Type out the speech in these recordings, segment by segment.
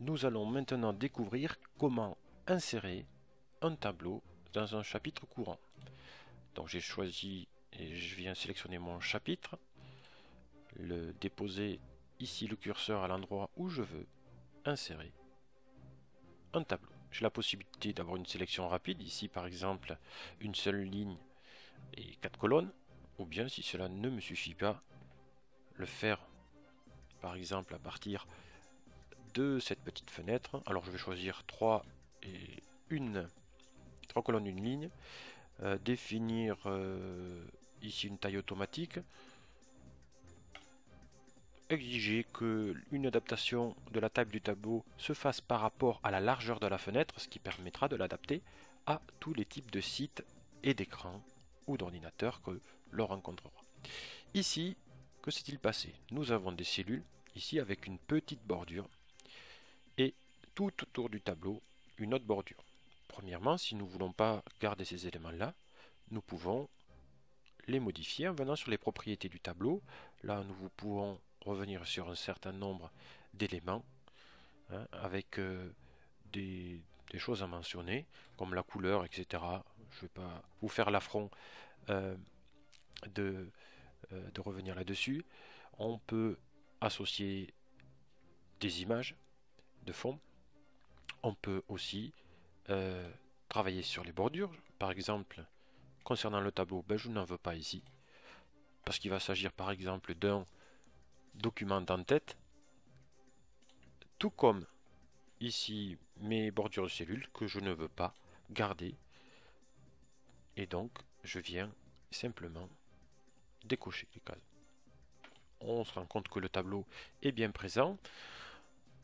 Nous allons maintenant découvrir comment insérer un tableau dans un chapitre courant. Donc j'ai choisi et je viens sélectionner mon chapitre, le déposer ici le curseur à l'endroit où je veux insérer un tableau. J'ai la possibilité d'avoir une sélection rapide, ici par exemple une seule ligne et 4 colonnes, ou bien si cela ne me suffit pas, le faire par exemple à partir de cette petite fenêtre. Alors je vais choisir 3 colonnes, une ligne, définir ici une taille automatique, exiger que une adaptation de la taille du tableau se fasse par rapport à la largeur de la fenêtre, ce qui permettra de l'adapter à tous les types de sites et d'écrans ou d'ordinateurs que l'on rencontrera. Ici, que s'est-il passé? Nous avons des cellules, ici avec une petite bordure, et tout autour du tableau, une autre bordure. Premièrement, si nous ne voulons pas garder ces éléments-là, nous pouvons les modifier en venant sur les propriétés du tableau. Là, nous pouvons revenir sur un certain nombre d'éléments avec des choses à mentionner, comme la couleur, etc. Je ne vais pas vous faire l'affront de revenir là-dessus. On peut associer des images de fond. On peut aussi travailler sur les bordures. Par exemple, concernant le tableau, je n'en veux pas ici. Parce qu'il va s'agir par exemple d'un document d'en-tête. Tout comme ici mes bordures de cellules que je ne veux pas garder. Et donc, je viens simplement décocher les cases. On se rend compte que le tableau est bien présent.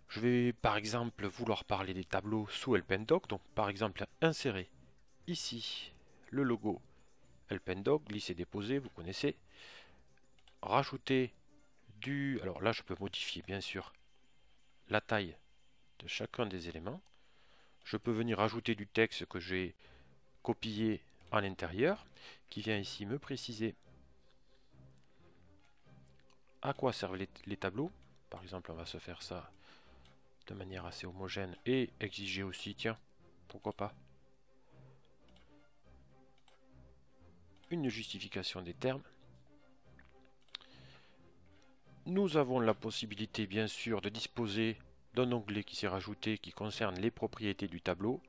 Je vais par exemple vouloir parler des tableaux sous Helpendoc. Donc par exemple insérer ici le logo Helpendoc, glisser déposer, vous connaissez. Rajouter du... Alors là je peux modifier bien sûr la taille de chacun des éléments. Je peux venir ajouter du texte que j'ai copié à l'intérieur, qui vient ici me préciser à quoi servent les tableaux. Par exemple on va se faire ça de manière assez homogène et exiger aussi, tiens, pourquoi pas, une justification des termes. Nous avons la possibilité bien sûr de disposer d'un onglet qui s'est rajouté qui concerne les propriétés du tableau,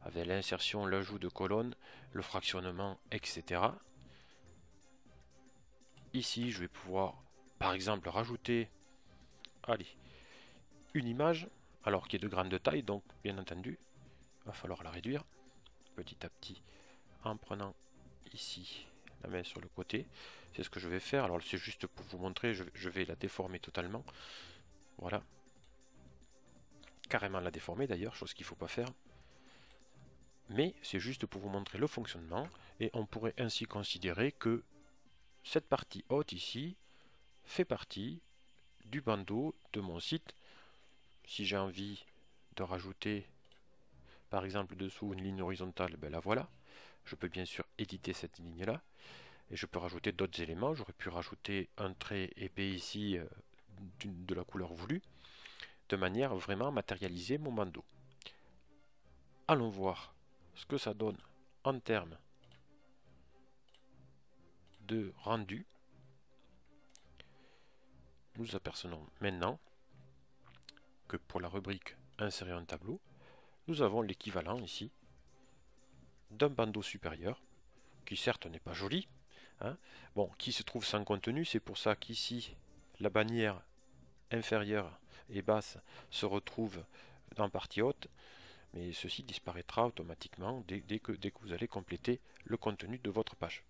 avec l'insertion, l'ajout de colonnes, le fractionnement, etc. Ici, je vais pouvoir par exemple rajouter une image, alors qui est de grande taille, donc bien entendu, il va falloir la réduire petit à petit en prenant ici la main sur le côté. C'est ce que je vais faire. Alors c'est juste pour vous montrer, je vais la déformer totalement. Voilà. Carrément la déformer d'ailleurs, chose qu'il ne faut pas faire. Mais c'est juste pour vous montrer le fonctionnement. Et on pourrait ainsi considérer que cette partie haute ici fait partie du bandeau de mon site. Si j'ai envie de rajouter par exemple dessous une ligne horizontale, ben la voilà. Je peux bien sûr éditer cette ligne là. Et je peux rajouter d'autres éléments. J'aurais pu rajouter un trait épais ici de la couleur voulue, de manière à vraiment matérialiser mon bandeau. Allons voir ce que ça donne en termes de rendu. Nous apercevons maintenant que pour la rubrique insérer un tableau, nous avons l'équivalent ici d'un bandeau supérieur, qui certes n'est pas joli, bon, qui se trouve sans contenu. C'est pour ça qu'ici la bannière inférieure et basse se retrouve en partie haute, mais ceci disparaîtra automatiquement dès que vous allez compléter le contenu de votre page.